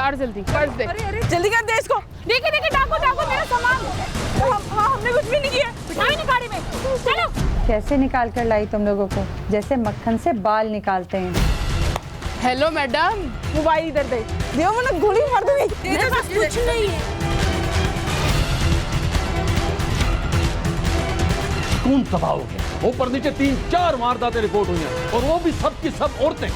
उतार जल्दी, पर्स दे। अरे जल्दी कर दे इसको। देखिए देखिए, डाकू मेरा सामान। हाँ हमने कुछ भी नहीं किया। बिठाओ नहीं गाड़ी में, चलो। कैसे निकाल कर लाई तुम लोगों को, जैसे मक्खन से बाल निकालते हैं। हेलो मैडम, मोबाइल इधर दे, दियो वरना गोली मार दूंगी। मेरे पास कुछ नहीं है। कौन तबाह हो गया? ऊपर नीचे 3-4 वारदातें रिपोर्ट हुई हैं और वो भी सब की सब औरतें।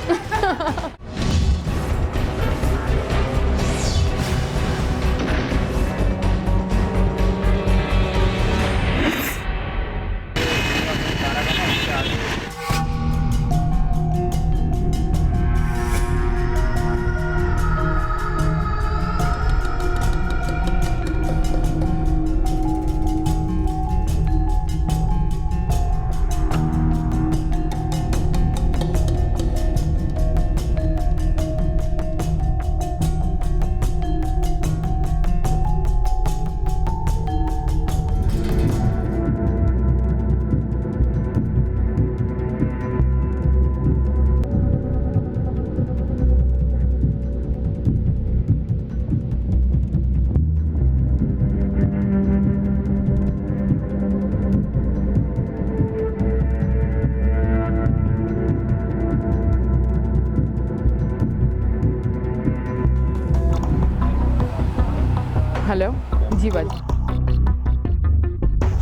हेलो जी बाजी,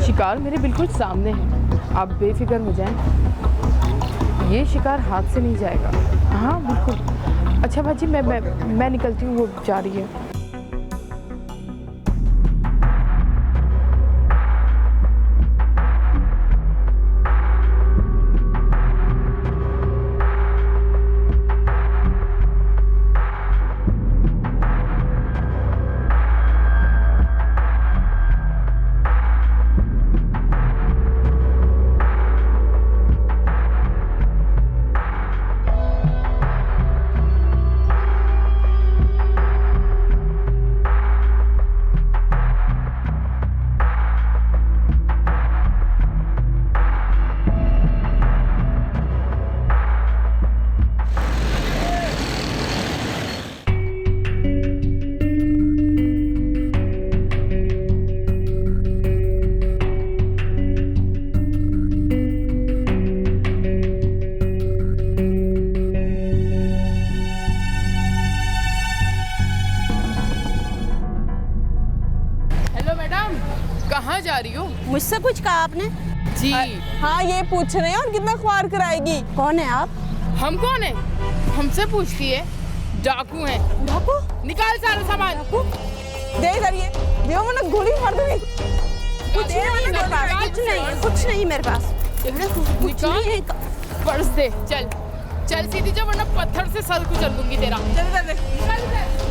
शिकार मेरे बिल्कुल सामने है, आप बेफिक्र हो जाएं, ये शिकार हाथ से नहीं जाएगा। हाँ बिल्कुल। अच्छा बाजी, मैं निकलती हूँ, वो जा रही है। कहाँ जा रही हो? मुझसे कुछ कहा आपने? जी हाँ ये पूछ रहे हैं और कितना ख्वार कराएगी। कौन है आप? हम कौन है? हमसे पूछती है? डाकू हैं। डाकू? निकाल सारा सामान। डाकू? दे इधर ये, दियो वरना गोली मार दूंगी। कुछ नहीं मेरे पास, कुछ नहीं मेरे पास। निकाल, पर्स दे, चल चल सीधी जा वरना पत्थर से सर कुचल दूंगी तेरा।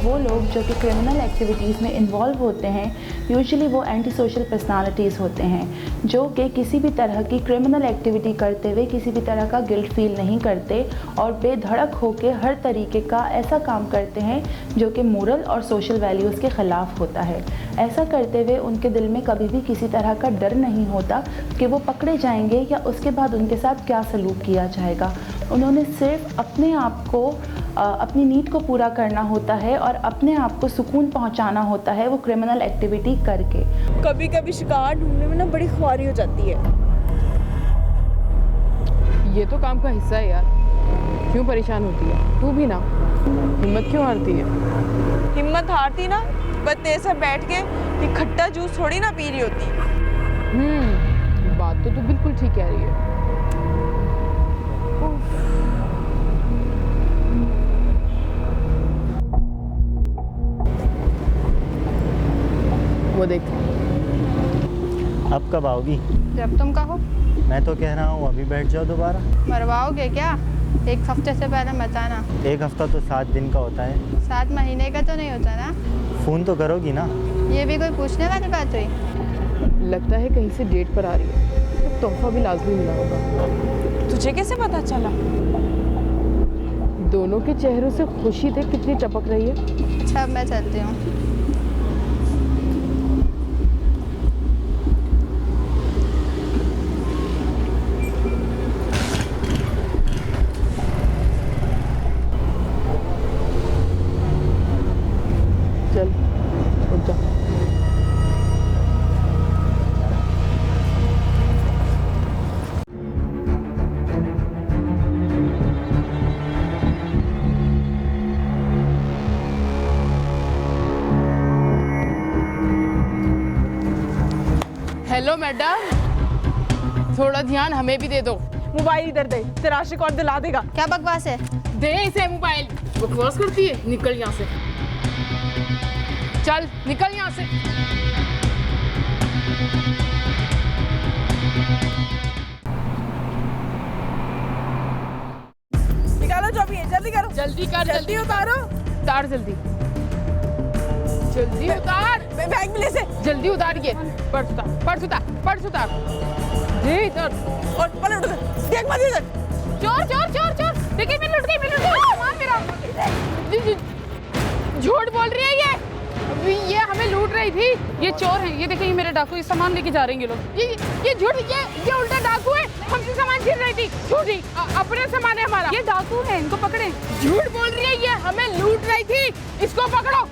वो लोग जो कि क्रिमिनल एक्टिविटीज़ में इन्वॉल्व होते हैं, यूजुअली वो एंटी सोशल पर्सनालिटीज़ होते हैं, जो कि किसी भी तरह की क्रिमिनल एक्टिविटी करते हुए किसी भी तरह का गिल्ट फील नहीं करते और बेधड़क होकर हर तरीके का ऐसा काम करते हैं जो कि मोरल और सोशल वैल्यूज़ के ख़िलाफ़ होता है। ऐसा करते हुए उनके दिल में कभी भी किसी तरह का डर नहीं होता कि वो पकड़े जाएंगे या उसके बाद उनके साथ क्या सलूक किया जाएगा। उन्होंने सिर्फ अपने आप को अपनी नीड को पूरा करना होता है और अपने आप को सुकून पहुंचाना होता है वो क्रिमिनल एक्टिविटी करके। कभी कभी शिकार ढूंढने में ना बड़ी ख्वारी हो जाती है। ये तो काम का हिस्सा है यार, क्यों परेशान होती है? तू भी ना, हिम्मत क्यों हारती है? हिम्मत हारती ना, बस तेरे से बैठ के ये खट्टा जूस थोड़ी ना पी रही होती। बात तो तू बिल्कुल ठीक कह रही है। वो देख। अब कब आओगी? जब तुम कहो। मैं तो कह रहा हूँ अभी बैठ जाओ दोबारा। मरवाओगे क्या? एक हफ्ते से पहले बताना। एक हफ्ता तो 7 दिन का होता है। 7 महीने का तो नहीं होता ना? फ़ोन तो करोगी ना? ये भी कोई पूछने वाली बात हुई? लगता है कहीं से डेट पर आ रही है, तो तोहफा भी लाजमी मिला होगा। तुझे कैसे पता चला? दोनों के चेहरों से खुशी देख कितनी टपक रही है। अच्छा मैं चलती हूँ। हेलो मैडम, थोड़ा ध्यान हमें भी दे दो। मोबाइल इधर दे, तेरा आशिक और दिला देगा। क्या बकवास है? दे इसे मोबाइल। बकवास करती है, निकल यहाँ से। चल निकल यहाँ से। निकालो जो भी है, जल्दी करो। जल्दी कर, जल्दी उतारो। उतार जल्दी, जल्दी उतार। बैग में ले से। जल्दी उतारिए। पर्स उतार, पर्स उतार, पर्स उतार। दे इधर। और पलट उधर, देख मत इधर। चोर चोर चोर चोर। देखिए मैं लुट गई सामान मेरा। झूठ बोल रही है ये। अभी ये हमें लूट रही थी। ये चोर हैं, ये देखिए ये मेरे डाकू, ये सामान लेके जा रहे हैं ये लोग। ये झूठ, ये उल्टा डाकू है। हमसे सामान छीन रही थी। झूठी, अपना सामान है हमारा। ये डाकू है, इनको पकड़े। झूठ बोल रही है ये, हमें लूट रही थी। इसको पकड़ो।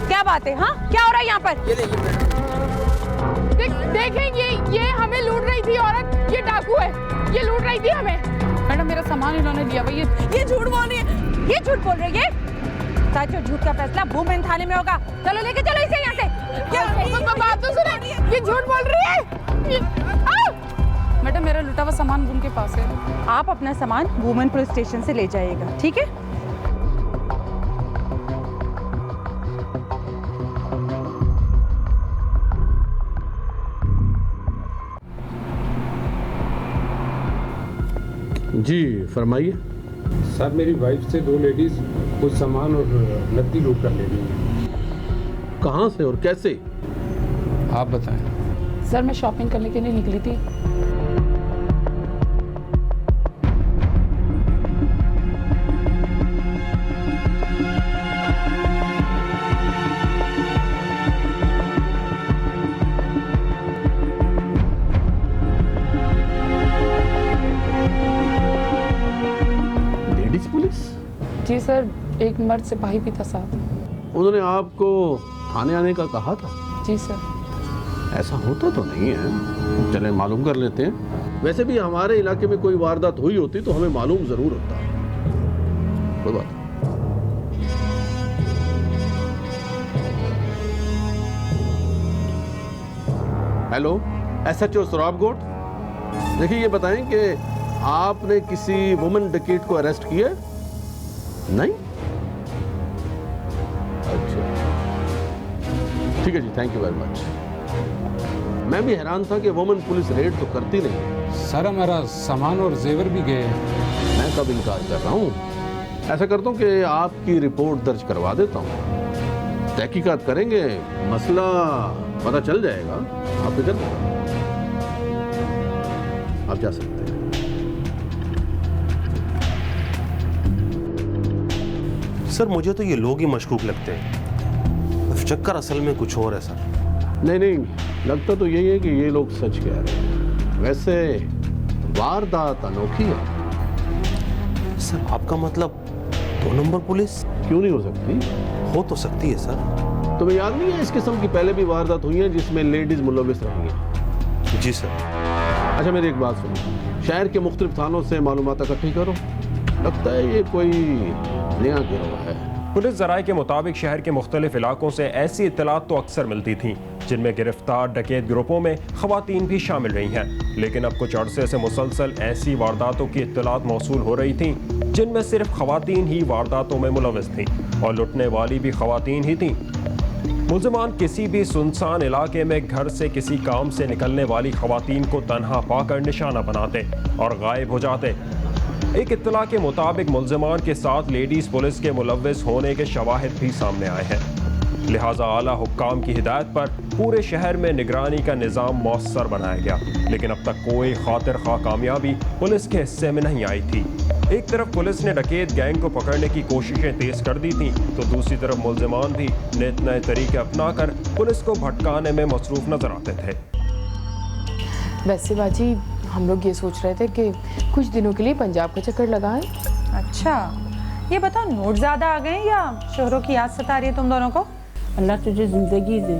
क्या बात है? हाँ, क्या हो रहा है यहाँ पर? देखें ये हमें लूट रही थी औरत। ये डाकू है, ये लूट रही थी हमें। मैडम मेरा सामान इन्होंने लिया हुआ। ये झूठ बोल रही है। ये झूठ बोल रही है। सच और झूठ का फैसला वुमेन थाने में होगा। चलो लेके चलो इसे यहाँ से। क्या बात तो सुने, ये झूठ बोल रही है। मैडम मेरा लुटा हुआ सामान उनके पास है। आप अपना सामान वुमेन पुलिस स्टेशन से ले जाइएगा, ठीक है? जी फरमाइए। सर मेरी वाइफ से 2 लेडीज कुछ सामान और नकदी लूट कर ले गई हैं। कहाँ से और कैसे? आप बताएं। सर मैं शॉपिंग करने के लिए निकली थी। जी सर, एक मर्द सिपाही भी था साथ। उन्होंने आपको थाने आने का कहा था? जी सर। ऐसा होता तो नहीं है, चलें मालूम कर लेते हैं। वैसे भी हमारे इलाके में कोई वारदात हुई होती तो हमें मालूम जरूर होता। कोई बात। Hello, SHO सुराबगोट। देखिए ये बताएं कि आपने किसी वुमेन डकैत को अरेस्ट किया? नहीं? अच्छा ठीक है जी, थैंक यू वेरी मच। मैं भी हैरान था कि वुमेन पुलिस रेड तो करती नहीं। सर हमारा सामान और जेवर भी गए। मैं कब इनकार कर रहा हूँ। ऐसा करता हूँ कि आपकी रिपोर्ट दर्ज करवा देता हूँ, तहकीकात करेंगे, मसला पता चल जाएगा। आप फिक्र नहीं, आप जा सकते हैं। सर मुझे तो ये लोग ही मशकूक लगते हैं, चक्कर असल में कुछ और है सर। नहीं, लगता तो यही है कि ये लोग सच कह रहे हैं। वैसे वारदात अनोखी है। सर आपका मतलब 2 नंबर पुलिस? क्यों नहीं हो सकती? हो तो सकती है सर। तुम्हें याद नहीं है इस किस्म की पहले भी वारदात हुई है जिसमें लेडीज मुलविस रही हैं? जी सर। अच्छा मेरी एक बात सुनो, शहर के मुख्तलिफ थानों से मालूमात इकट्ठी करो। लगता है ये कोई नया गिरोह है। पुलिस ज़राए के मुताबिक शहर के मुख्तलिफ इलाकों से ऐसी इत्तलात तो अक्सर मिलती थीं जिनमें गिरफ्तार डकैत ग्रुपों में ख़वातीन भी शामिल रही हैं, लेकिन अब कुछ अरसे से मुसलसल ऐसी वारदातों की इत्तलात मौसूल हो रही थीं जिनमें सिर्फ ख़वातीन ही वारदातों में मुलविस थीं और लुटने वाली भी ख़वातीन ही थीं। मुल्ज़िमान किसी भी सुनसान इलाके में घर से किसी काम से निकलने वाली ख़वातीन को तन्हा पाकर निशाना बनाते और गायब हो जाते। एक इत्तला के मुताबिक मुल्ज़िमान के साथ लेडीज़ पुलिस के मुलव्विस होने के शवाहिद भी सामने आए हैं। लिहाजा आला हुक्काम की हिदायत पर पूरे शहर में निगरानी का निज़ाम मौसर बनाया गया, लेकिन अब तक कोई खातिर खा कामयाबी पुलिस के हिस्से में नहीं आई थी। एक तरफ पुलिस ने डकैत गैंग को पकड़ने की कोशिशें तेज कर दी थीं, तो दूसरी तरफ मुल्ज़िमान भी नित नए तरीके अपनाकर पुलिस को भटकाने में मसरूफ़ नजर आते थे। वैसे बाजी हम लोग ये सोच रहे थे कि कुछ दिनों के लिए पंजाब का चक्कर लगाएं। अच्छा, ये बताओ नोट ज्यादा आ गए या शोहरों की याद सता रही है तुम दोनों को? अल्लाह तुझे जिंदगी दे,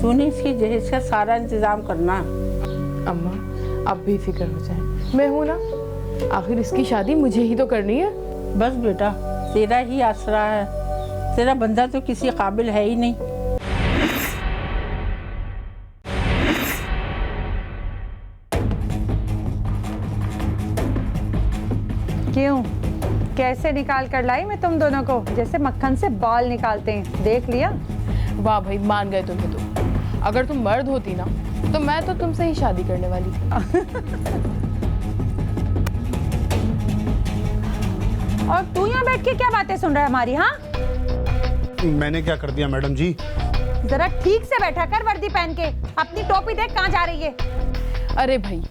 तूने इसकी जहेज का सारा इंतजाम करना। अम्मा आप बेफिक्र हो जाए, मैं हूं ना, आखिर इसकी शादी मुझे ही तो करनी है। बस बेटा तेरा ही आसरा है, तेरा बंदा तो किसी काबिल है ही नहीं। क्यों, कैसे निकाल कर लाई मैं तुम दोनों को, जैसे मक्खन से बाल निकालते हैं, देख लिया? वाह भाई, मान गए तुम्हें तो। अगर तुम मर्द होती ना तो मैं तो तुमसे ही शादी करने वाली थी। और तू यहाँ बैठ के क्या बातें सुन रहा है हमारी? हाँ, मैंने क्या कर दिया मैडम जी? जरा ठीक से बैठा कर, वर्दी पहन के। अपनी टोपी देख कहाँ जा रही है। अरे भाई,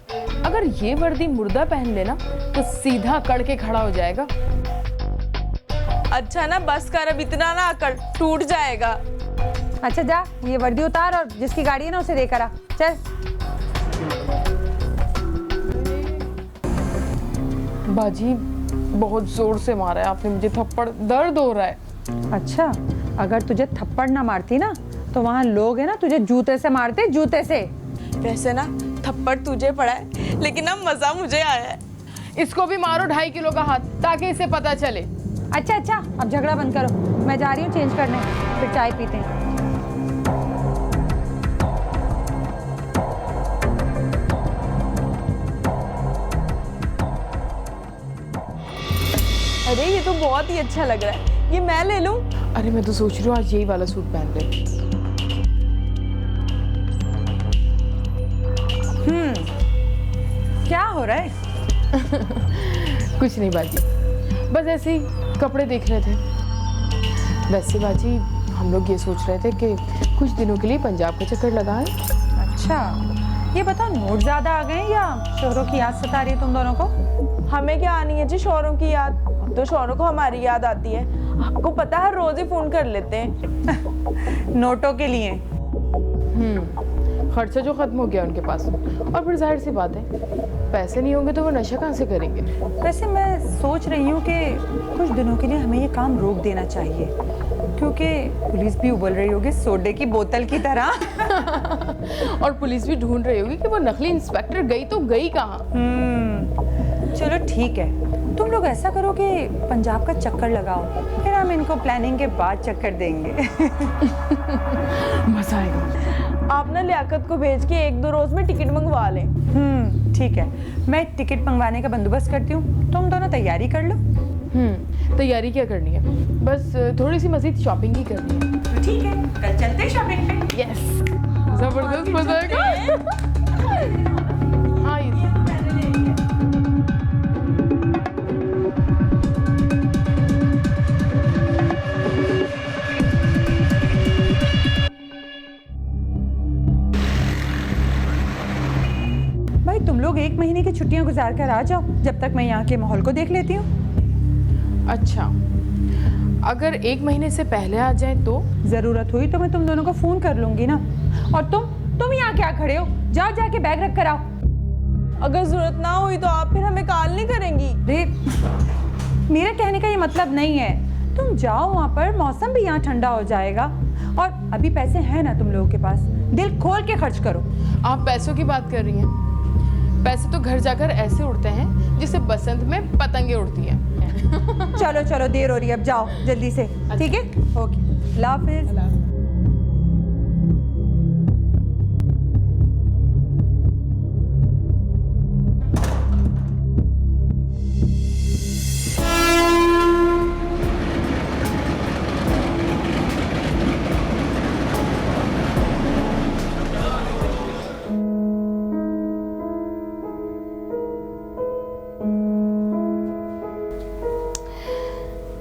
अगर ये वर्दी मुर्दा पहन लेना तो सीधा कड़ के खड़ा हो जाएगा। अच्छा ना, बस कर, अब इतना ना अकड़, टूट जाएगा। अच्छा जा, ये वर्दी उतार और जिसकी गाड़ी है ना उसे देकर आ। चल। बाजी बहुत जोर से मारा है आपने मुझे थप्पड़, दर्द हो रहा है। अच्छा, अगर तुझे थप्पड़ ना मारती ना तो वहाँ लोग है ना तुझे जूते से मारते, जूते से। वैसे ना थप्पड़ तुझे पड़ा है, लेकिन ना मजा मुझे आया है। इसको भी मारो 2.5 किलो का हाथ, ताकि इसे पता चले। अच्छा, अब झगड़ा बंद करो, मैं जा रही हूँ चेंज करने, फिर चाय पीते हैं। अरे ये तो बहुत ही अच्छा लग रहा है, ये मैं ले लूं? अरे मैं तो सोच रही हूँ आज यही वाला सूट पहन ले। क्या हो रहा है? कुछ नहीं बाजी, बस ऐसे ही कपड़े देख रहे थे। वैसे बाजी हम लोग ये सोच रहे थे कि कुछ दिनों के लिए पंजाब का चक्कर लगाएं। अच्छा, ये बताओ नोट ज्यादा आ गए या शोहरों की याद सता रही है तुम दोनों को? हमें क्या आनी है जी शोहरों की याद, तो शोहरों को हमारी याद आती है। आपको पता है रोज ही फोन कर लेते हैं। नोटों के लिए। खर्चा जो खत्म हो गया उनके पास, और फिर जाहिर सी बात है पैसे नहीं होंगे तो वो नशा कहाँ से करेंगे। वैसे मैं सोच रही हूँ कि कुछ दिनों के लिए हमें ये काम रोक देना चाहिए, क्योंकि पुलिस भी उबल रही होगी सोडे की बोतल की तरह। और पुलिस भी ढूंढ रही होगी कि वो नकली इंस्पेक्टर गई तो गई कहाँ। चलो ठीक है, तुम लोग ऐसा करो कि पंजाब का चक्कर लगाओ, फिर हम इनको प्लानिंग के बाद चक्कर देंगे। मजा आएगा। आप ना लियाकत को भेज के 1-2 रोज में टिकट मंगवा लें। ठीक है, मैं टिकट मंगवाने का बंदोबस्त करती हूँ, तुम दोनों तैयारी कर लो। तैयारी क्या करनी है, बस थोड़ी सी मजीद शॉपिंग ही करनी है। ठीक है, कल चलते हैं शॉपिंग पे। यस, जबरदस्त मजा आएगा। हाँ, भाई तुम लोग 1 महीने की छुट्टियां गुजार कर आ जाओ, जब तक मैं यहाँ के माहौल को देख लेती हूँ। अच्छा, अगर 1 महीने से पहले आ जाए तो? जरूरत हुई तो मैं तुम दोनों को फोन कर लूंगी ना। और तुम यहाँ क्या खड़े हो, जाओ जाके बैग रख कर आओ। अगर जरूरत ना हुई तो आप फिर हमें कॉल नहीं करेंगी? मेरे कहने का ये मतलब नहीं है, तुम जाओ वहाँ पर, मौसम भी यहाँ ठंडा हो जाएगा, और अभी पैसे हैं ना तुम लोगों के पास, दिल खोल के खर्च करो। आप पैसों की बात कर रही हैं? पैसे तो घर जाकर ऐसे उड़ते हैं जिससे बसंत में पतंगे उड़ती हैं। चलो देर हो रही है, अब जाओ जल्दी से। ठीक है, ओके, अल्लाह हाफिज़।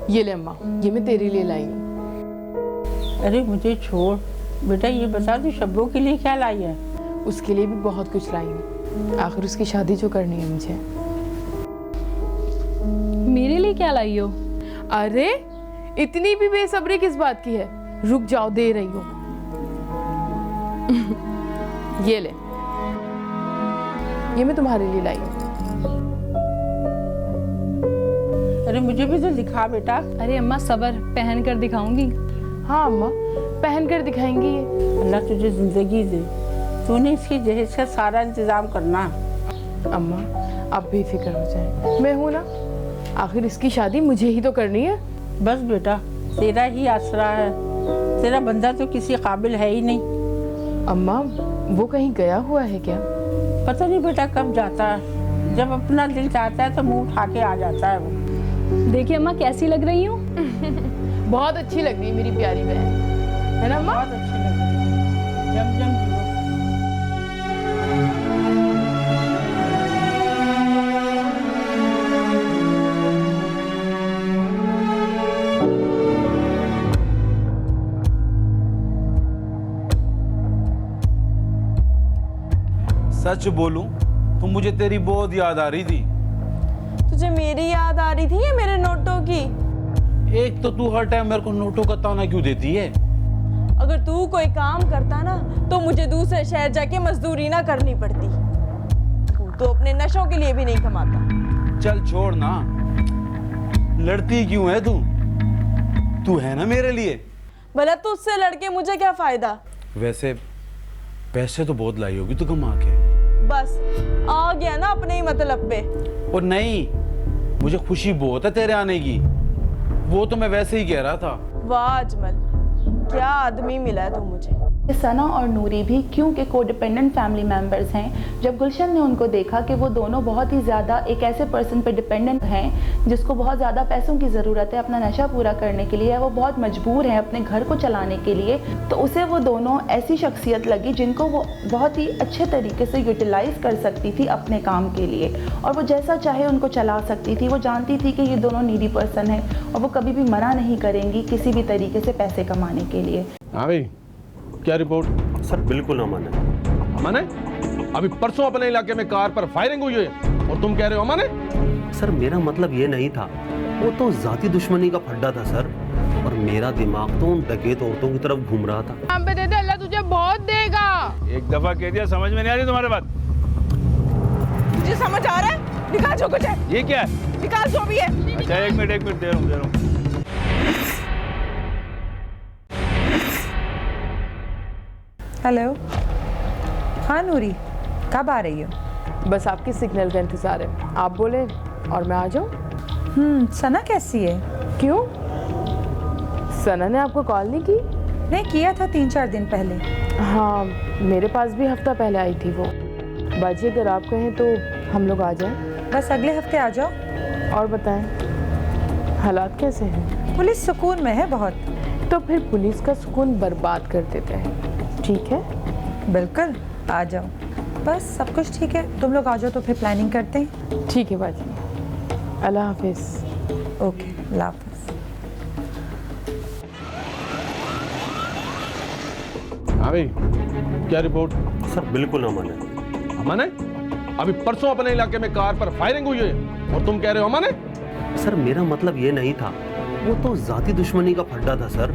ये ले अम्मा, ये मैं तेरे लिए लाई हूँ। अरे मुझे छोड़ बेटा, ये बता तू शब्बों के लिए क्या लाई है? उसके लिए भी बहुत कुछ लाई हूँ, आखिर उसकी शादी जो करनी है मुझे। मेरे लिए क्या लाई हो? अरे इतनी भी बेसब्री किस बात की है, रुक जाओ, दे रही हूँ। ये ले, ये मैं तुम्हारे लिए लाई हूँ। अरे मुझे भी तो दिखा बेटा। अरे अम्मा सबर, पहन कर दिखाऊंगी। हाँ अम्मा, पहन कर दिखाएंगी ये। अल्लाह तुझे जिंदगी दे, तूने इसकी जहेज का सारा इंतजाम करना। अम्मा आप बेफिक्र हो जाए, मैं हूँ ना, आखिर इसकी शादी मुझे ही तो करनी है। बस बेटा, तेरा ही आसरा है, तेरा बंदा तो किसी काबिल है ही नहीं। अम्मा वो कहीं गया हुआ है क्या? पता नहीं बेटा कब जाता है, जब अपना दिल चाहता है तो मुंह उठा के आ जाता है वो। देखिए अम्मा कैसी लग रही हूँ। बहुत अच्छी लग रही है मेरी प्यारी बहन, है ना अम्मा? बहुत अच्छी लग रही है, जम जम जियो। सच बोलूं तो मुझे तेरी बहुत याद आ रही थी। तुझे मेरी याद आ रही थी या मेरे नोटों की? एक तो तू हर टाइम मेरे को नोटों का ताना क्यों देती है? अगर तू कोई काम करता ना तो मुझे दूसरे शहर जाके मजदूरी ना करनी पड़ती। तू तो अपने नशों के लिए भी नहीं कमाता। चल छोड़ ना, लड़ती क्यों है तू? तू है ना मेरे लिए। भला तुझसे लड़के मुझे क्या फायदा? वैसे पैसे तो बहुत लाई होगी तू कमा के। बस आ गया ना अपने ही मतलब पे। और नहीं, मुझे खुशी बहुत है तेरे आने की, वो तो मैं वैसे ही कह रहा था। वाह अजमल, क्या आदमी मिला है तू मुझे। सना और नूरी भी क्योंकि कोडिपेंडेंट फैमिली मेंबर्स हैं, जब गुलशन ने उनको देखा कि वो दोनों बहुत ही ज़्यादा एक ऐसे पर्सन पे डिपेंडेंट हैं जिसको बहुत ज़्यादा पैसों की ज़रूरत है अपना नशा पूरा करने के लिए, या वो बहुत मजबूर हैं अपने घर को चलाने के लिए, तो उसे वो दोनों ऐसी शख्सियत लगी जिनको वो बहुत ही अच्छे तरीके से यूटिलाइज़ कर सकती थी अपने काम के लिए, और वो जैसा चाहे उनको चला सकती थी। वो जानती थी कि ये दोनों नीडी पर्सन है और वो कभी भी मना नहीं करेंगी किसी भी तरीके से पैसे कमाने के लिए। हाँ भाई, क्या रिपोर्ट? सर बिल्कुल अमन है। अमन है? अभी परसों अपने इलाके में कार पर फायरिंग हुई है और तुम कह रहे हो अमन है? सर मेरा मतलब ये नहीं था, वो तो जाती दुश्मनी का फड्डा था सर, और मेरा दिमाग तो उन डकैत औरतों की तरफ घूम रहा था। हम पे दे दे, अल्लाह तुझे बहुत देगा। एक दफा कह दिया, समझ में नहीं आ रही तुम्हारे बात? तुझे समझ आ रहा है? निकाल जो कुछ है। ये क्या है? निकाल जो भी है। अच्छा एक मिनट दे रहा हूँ। हेलो, हाँ नूरी, कब आ रही हो? बस आपके सिग्नल का इंतजार है, आप बोले और मैं आ जाऊँ। सना कैसी है? क्यों, सना ने आपको कॉल नहीं की? नहीं किया था 3-4 दिन पहले। हाँ मेरे पास भी हफ्ता पहले आई थी वो। बाजी अगर आप कहें तो हम लोग आ जाएं। बस अगले हफ्ते आ जाओ। और बताएं हालात कैसे हैं? पुलिस सुकून में है बहुत। तो फिर पुलिस का सुकून बर्बाद कर देते हैं, ठीक है? बिल्कुल आ जाओ, बस सब कुछ ठीक है, तुम लोग आ जाओ तो फिर प्लानिंग करते हैं। ठीक है बाजी, अल्लाह हाफिज। ओके, अल्लाह हाफिज। हाँ भाई, क्या रिपोर्ट? सर बिल्कुल अमन है। अमन है? अभी परसों अपने इलाके में कार पर फायरिंग हुई है और तुम कह रहे हो अमन है? सर मेरा मतलब ये नहीं था, वो तो जाती दुश्मनी का फड्डा था सर,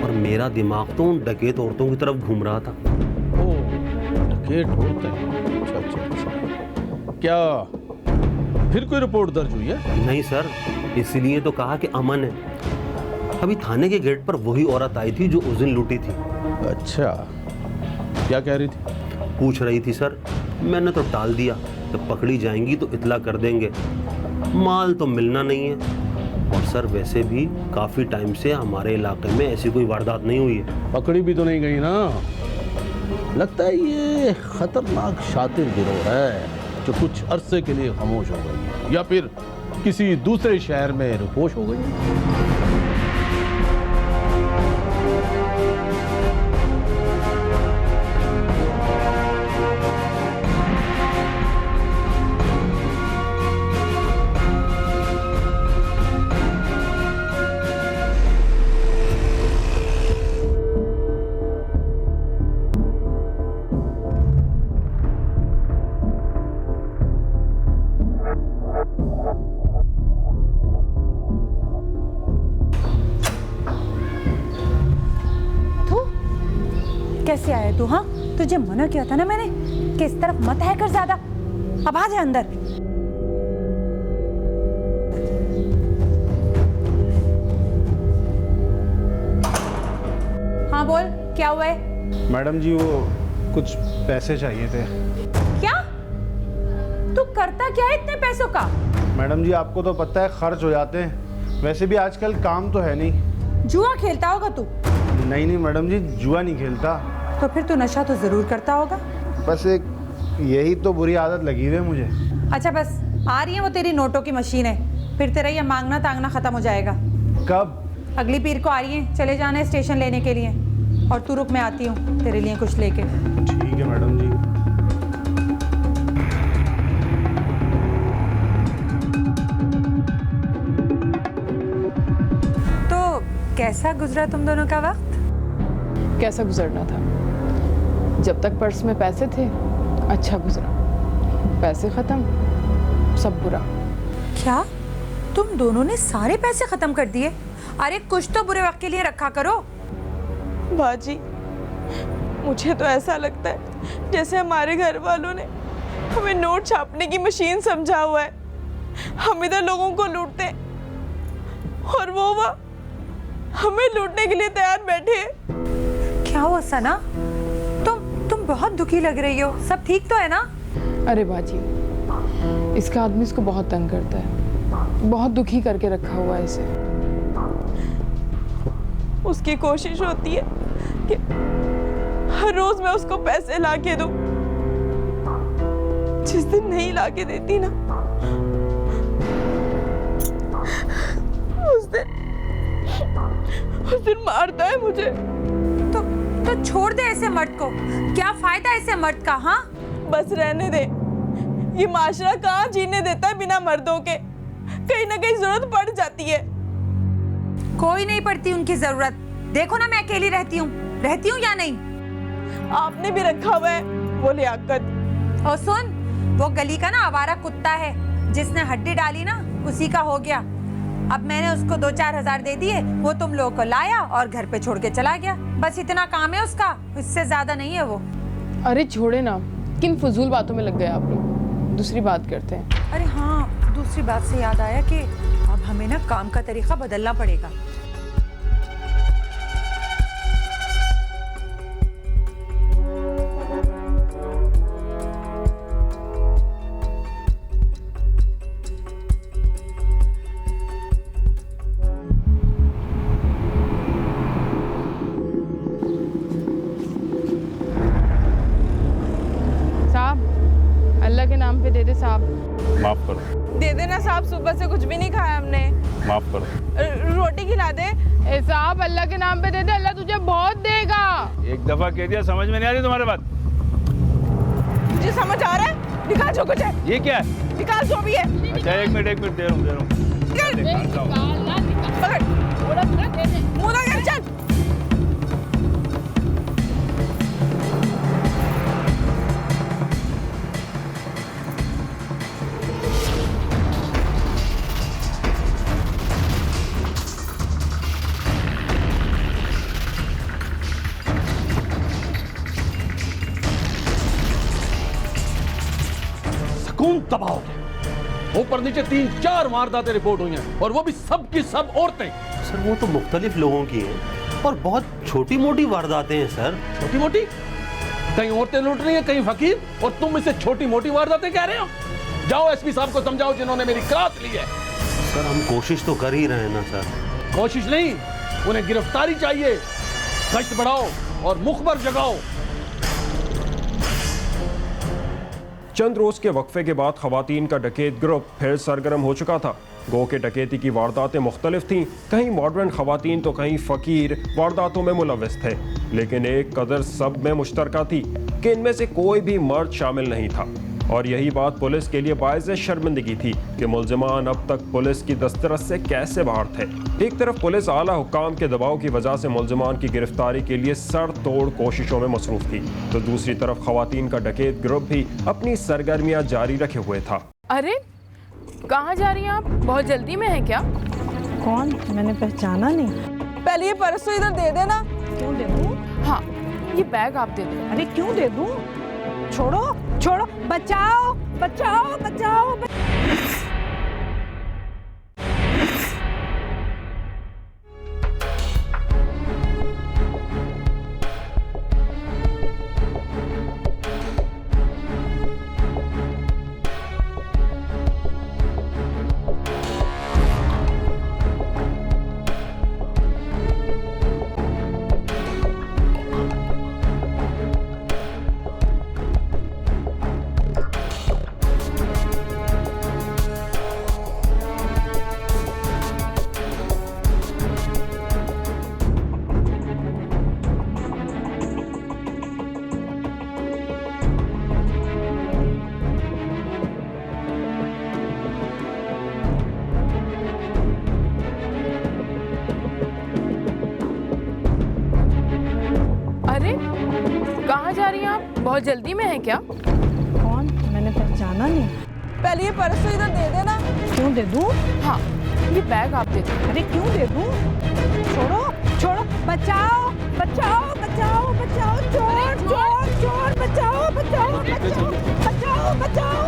और मेरा दिमाग तो उन डकैत औरतों की तरफ घूम रहा था। डकैत औरतें? अच्छा। क्या फिर कोई रिपोर्ट दर्ज हुई है? नहीं सर, इसीलिए तो कहा कि अमन है। अभी थाने के गेट पर वही औरत आई थी जो उस दिन लूटी थी। अच्छा, क्या कह रही थी? पूछ रही थी सर, मैंने तो टाल दिया, जब पकड़ी जाएंगी तो इतला कर देंगे, माल तो मिलना नहीं है। और सर वैसे भी काफ़ी टाइम से हमारे इलाके में ऐसी कोई वारदात नहीं हुई है। पकड़ी भी तो नहीं गई ना। लगता है ये खतरनाक शातिर गिरोह है जो कुछ अरसे के लिए खामोश हो गई है, या फिर किसी दूसरे शहर में रुपोश हो गई है। कैसे आया तू? हाँ तुझे मना किया था ना मैंने कि इस तरफ मत है कर ज्यादा। अब आ जा अंदर। बोल, क्या हुआ है? मैडम जी वो कुछ पैसे चाहिए थे। क्या? तू करता क्या है इतने पैसों का? मैडम जी आपको तो पता है खर्च हो जाते हैं, वैसे भी आजकल काम तो है नहीं। जुआ खेलता होगा तू? नहीं नहीं मैडम जी, जुआ नहीं खेलता। तो फिर तू नशा तो जरूर करता होगा। बस एक यही तो बुरी आदत लगी हुई है मुझे। अच्छा बस, आ रही है वो तेरी नोटों की मशीन है, फिर तेरा ये मांगना तांगना खत्म हो जाएगा। कब? अगली पीर को आ रही है, चले जाना है स्टेशन लेने के लिए। और तू रुक, मैं आती हूँ तेरे लिए कुछ लेके। ठीक है मैडम जी। तो कैसा गुजरा तुम दोनों का वक्त? कैसा गुजरना था? जब तक पर्स में पैसे थे अच्छा गुजरा, पैसे खत्म सब बुरा। क्या तुम दोनों ने सारे पैसे खत्म कर दिए? अरे कुछ तो बुरे वक्त के लिए रखा करो। बाजी, मुझे तो ऐसा लगता है जैसे हमारे घर वालों ने हमें नोट छापने की मशीन समझा हुआ है। हम इधर लोगों को लूटते हैं और वो हमें लूटने के लिए तैयार बैठे हैं। क्या हुआ सना? तुम बहुत दुखी लग रही हो, सब ठीक तो है ना? अरे बाजी, इसका आदमी इसको बहुत तंग करता है, बहुत दुखी करके रखा हुआ है इसे। उसकी कोशिश होती है कि हर रोज मैं उसको पैसे ला के दूं। जिस दिन नहीं ला के देती ना, उस दिन मारता है मुझे। तो छोड़ दे ऐसे मर्द को, क्या फायदा ऐसे मर्द का? हाँ बस रहने दे, ये माशरा कहाँ जीने देता है बिना मर्दों के। कहीं ना कहीं जरूरत पड़ जाती है। कोई नहीं पड़ती उनकी जरूरत। देखो ना मैं अकेली रहती हूँ या नहीं? आपने भी रखा हुआ है वो लियाकत। और सुन, वो गली का ना आवारा कुत्ता है, जिसने हड्डी डाली ना उसी का हो गया। अब मैंने उसको 2-4 हजार दे दिए, वो तुम लोगों को लाया और घर पे छोड़ के चला गया। बस इतना काम है उसका, इससे ज्यादा नहीं है वो। अरे छोड़े ना, किन फजूल बातों में लग गए आप लोग। दूसरी बात करते हैं। अरे हाँ, दूसरी बात से याद आया कि अब हमें ना काम का तरीका बदलना पड़ेगा। अल्लाह के नाम पे दे दे साहब। माफ करो। दे देना साहब, सुबह से कुछ भी नहीं खाया हमने। माफ करो। रोटी खिला दे। साहब अल्लाह के नाम पे दे दे, अल्लाह तुझे बहुत देगा। एक दफा कह दिया, समझ में नहीं आ रही तुम्हारे बात? तुझे समझ आ रहा है? निकाल जो कुछ है। ये क्या है? निकाल जो भी है। अच्छा एक मिनट दे रहा हूँ। मुँह लगा चल। सुकून तबाह हो गया। ऊपर नीचे 3-4 वारदातें रिपोर्ट हुई हैं, और वो भी सब की सब औरतें। सर वो तो मुख्तलिफ लोगों की हैं और बहुत छोटी मोटी वारदातें हैं सर। छोटी मोटी? कहीं औरतें लूट रही हैं, कहीं फकीर, और तुम इसे छोटी मोटी वारदातें कह रहे हो? जाओ एसपी साहब को समझाओ जिन्होंने मेरी क्लास ली है। सर हम कोशिश तो कर ही रहे हैं ना सर। कोशिश नहीं, उन्हें गिरफ्तारी चाहिए। गश्त बढ़ाओ और मुखबर जगाओ। चंद रोज के वक्फे के बाद खवातीन का डकैत ग्रुप फिर सरगर्म हो चुका था। गो के डकैती की वारदातें मुख्तलिफ थीं, कहीं मॉडर्न खवातीन तो कहीं फ़कीर वारदातों में मुलव्वस थे, लेकिन एक कदर सब में मुश्तरका थी कि इनमें से कोई भी मर्द शामिल नहीं था। और यही बात पुलिस के लिए बाइज़ शर्मिंदगी थी कि मुल्ज़िमान अब तक पुलिस की दस्तरस से कैसे बाहर थे। एक तरफ पुलिस आला हुक्काम के दबाव की वजह से मुल्ज़िमान की गिरफ्तारी के लिए सर तोड़ कोशिशों में मसरूफ़ थी, तो दूसरी तरफ खवातीन का डकैत ग्रुप भी अपनी सरगर्मियां जारी रखे हुए था। अरे कहाँ जा रही हैं आप? बहुत जल्दी में है क्या? कौन? मैंने पहचाना नहीं। पहले ये पर्स तो इधर दे देना। क्यों दे दूं? हाँ ये बैग आप दे दो। अरे क्यों दे दूं? छोड़ो छोड़ो, बचाओ बचाओ बचाओ। कहाँ जा रही हैं आप? बहुत जल्दी में है क्या? कौन? मैंने पहचाना नहीं। पहले ये पर्स तो इधर दे देना। क्यों दे दूं? हाँ, ये बैग आप दे दो। अरे क्यों दे दूं? छोड़ो छोड़ो, बचाओ बचाओ बचाओ बचाओ, चोर चोर चोर, बचाओ बचाओ बचाओ बचाओ बचाओ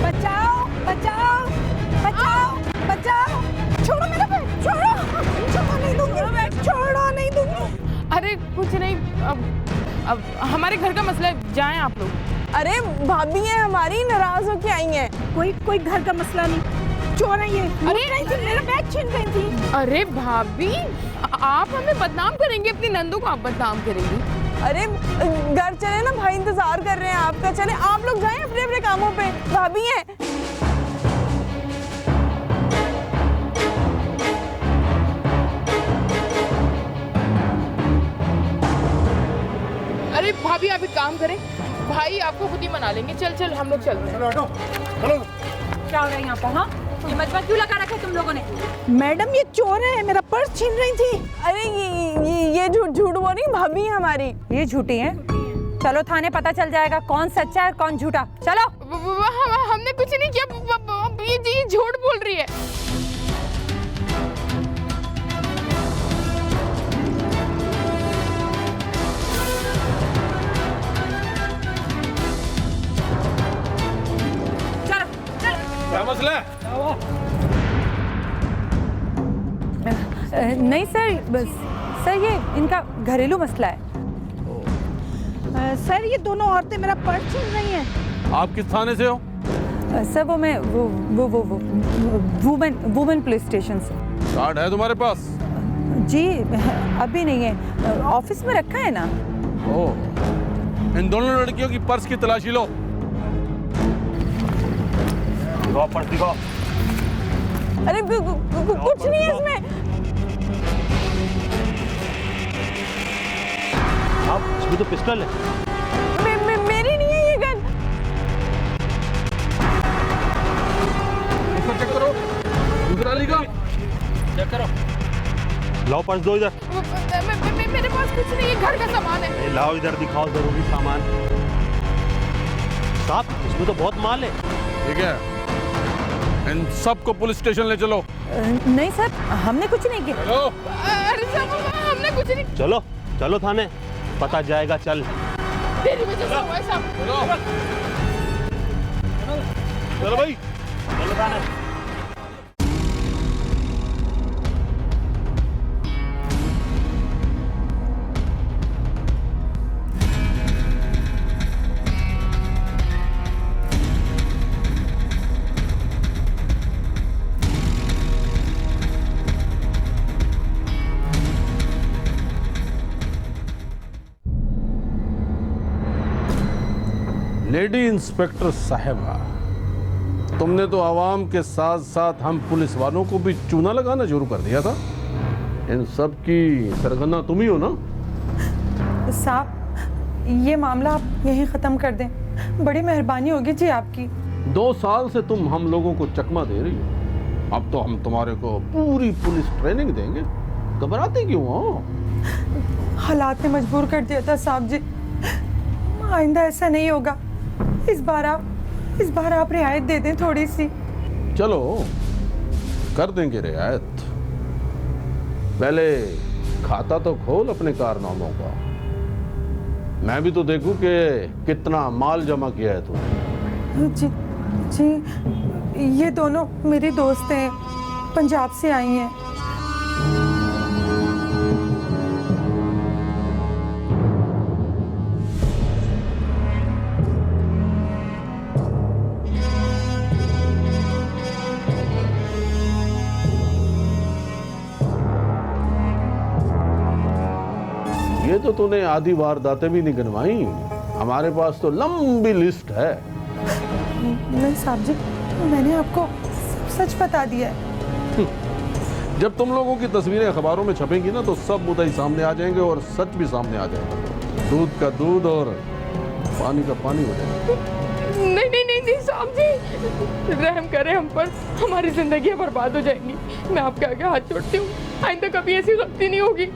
बचाओ बचाओ बचाओ बचाओ, छोड़ो मेरा बैग, छोड़ो, छोड़ो नहीं दूंगी, छोड़ो नहीं दूंगी। अरे कुछ नहीं, अब हमारे घर का मसला है, जाएं आप लोग। अरे भाभी है हमारी, नाराज होके आई हैं। कोई घर का मसला नहीं, चोर है ये। अरे नहीं थी, मेरा बैग छीन गई थी। अरे भाभी, आप हमें बदनाम करेंगे, अपनी नंदू को आप बदनाम करेंगी। अरे घर चले ना, भाई इंतजार कर रहे हैं आपका। चले आप लोग जाएं अपने अपने कामों पे, भाभी है। अरे भाभी, आप एक काम करें, भाई आपको खुद ही मना लेंगे। चल हम लोग चलते हैं। क्या हो रहा है यहाँ पर? हाँ, ये मजबा क्यों लगा रखा है तुम लोगों ने? मैडम ये चोर है, मेरा पर्स छीन रही थी। अरे ये झूठ बोल रही भाभी है हमारी। ये झूठी है। चलो थाने, पता चल जाएगा कौन सच्चा है कौन झूठा। चलो। हमने कुछ नहीं किया, ये झूठ बोल रही है। क्या मसला है? नहीं सर, सर ये इनका घरेलू मसला है। सर ये दोनों औरतें मेरा पर्स छीन रही हैं। आप किस थाने से हो? सर वो वुमेन पुलिस स्टेशन से। कार्ड है तुम्हारे पास? जी अभी नहीं है, ऑफिस में रखा है ना। ओह, इन दोनों लड़कियों की पर्स की तलाशी लो। दिखाओ पर्स, दिखाओ। अरे कुछ नहीं है इसमें। आप, इसमें तो पिस्टल है। मेरी नहीं है ये गन। इसको चेक करो, दूसरा लिखा चेक करो। लाओ पर्स दो इधर। मेरे पास कुछ नहीं है, घर का सामान है। लाओ इधर, दिखाओ जरूरी सामान। साहब इसमें तो बहुत माल है। ठीक है, इन सबको पुलिस स्टेशन ले चलो। नहीं सर, हमने कुछ नहीं किया। चलो। अरे साहब, हमने कुछ नहीं। चलो चलो थाने, पता जाएगा। चल तेरी वजह से हुआ है साहब। चलो भाई, चलो थाने। लेडी इंस्पेक्टर साहिबा, तुमने तो आवाम के साथ साथ हम पुलिस वालों को भी चूना लगाना शुरू कर दिया था। इन सब की सरगना तुम ही हो ना? साहब ये मामला आप यहीं ख़त्म कर दें, बड़ी मेहरबानी होगी जी आपकी। 2 साल से तुम हम लोगों को चकमा दे रही हो, अब तो हम तुम्हारे को पूरी पुलिस ट्रेनिंग देंगे। घबराते क्यों हो? हालात ने मजबूर कर दिया था साहब जी, आइंदा ऐसा नहीं होगा। इस बार आप रियायत दे दें थोड़ी सी। चलो कर देंगे रियायत, पहले खाता तो खोल अपने कारनामों का। मैं भी तो देखूं कि कितना माल जमा किया है तूने। जी ये दोनों मेरी दोस्त हैं, पंजाब से आई हैं। ये तो तूने आधी वारदातें भी नहीं गिनवाई, हमारे पास तो लंबी लिस्ट है। नहीं साहब जी, मैंने आपको सच बता दिया है। जब तुम लोगों की तस्वीरें अखबारों में छपेंगी ना, तो सब मुद्दई सामने आ जाएंगे और सच भी सामने आ जाएगा। दूध का दूध और पानी का पानी हो जाएगा। नहीं साहब जी, रहम करें हम पर, हमारी जिंदगी बर्बाद हो जाएंगी। मैं आपके आगे हाथ जोड़ती हूँ, आइंदा कभी ऐसी गलती नहीं होगी।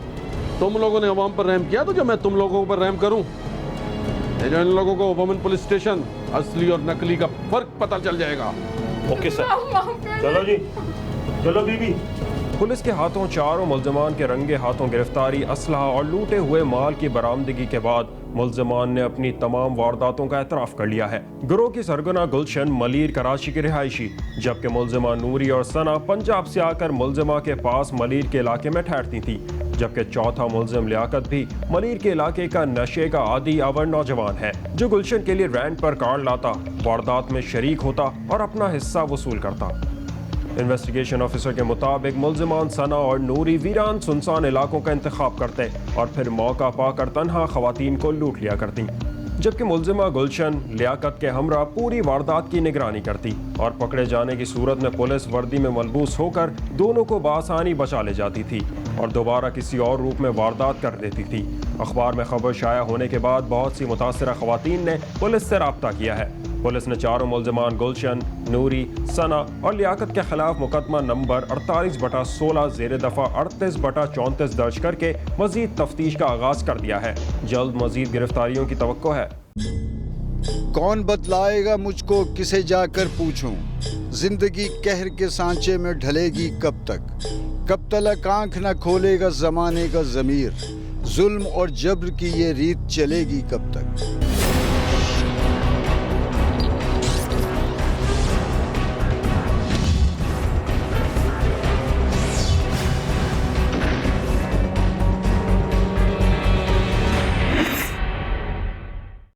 तुम लोगों ने अवाम पर रहम किया तो जो मैं तुम लोगों पर रहम करूं? ये जो इन लोगों को वुमेन पुलिस स्टेशन असली और नकली का फर्क पता चल जाएगा। Okay sir. चलो जी, चलो बीबी। पुलिस के हाथों चारों मुल्ज़मान के रंगे हाथों गिरफ्तारी, असलहा और लूटे हुए माल की बरामदगी के बाद मुल्ज़मान ने अपनी तमाम वारदातों का एतराफ़ कर लिया है। गिरोह की सरगना गुलशन मलीर कराची की रिहायशी, जबकि मुल्ज़मा नूरी और सना पंजाब से आकर मुल्ज़मा के पास मलीर के इलाके में ठहरती थी, जबकि चौथा मुल्ज़िम लियाकत भी मलीर के इलाके का नशे का आदी आवर नौजवान है, जो गुलशन के लिए रेंट पर कार लाता, वारदात में शरीक होता और अपना हिस्सा वसूल करता। इन्वेस्टिगेशन ऑफिसर के मुताबिक मुल्ज़िमान सना और नूरी वीरान सुनसान इलाकों का इंतखाब करते और फिर मौका पाकर तन्हा खवातीन को लूट लिया करती, जबकि मुल्ज़िमा गुलशन लियाकत के हमरा पूरी वारदात की निगरानी करती और पकड़े जाने की सूरत में पुलिस वर्दी में मलबूस होकर दोनों को बासानी बचा ले जाती थी और दोबारा किसी और रूप में वारदात कर देती थी। अखबार में खबर शाया होने के बाद बहुत सी मुतासरा खवातीन ने पुलिस से रब्ता किया है। पुलिस ने चारों मुल्ज़िमान गुलशन, नूरी, सना और लियाकत के खिलाफ मुकदमा नंबर 48/16 ज़ेर दफ़ा 38/34 दर्ज करके मज़ीद तफ्तीश का आगाज़ कर दिया है। जल्द मज़ीद गिरफ्तारियों की तवक्को है। कौन बतलाएगा मुझको, किसे जाकर पूछूं? जिंदगी कहर के सांचे में ढलेगी कब तक आंख न खोलेगा ज़माने का ज़मीर, जुल्म और जब्र की ये रीत चलेगी कब तक?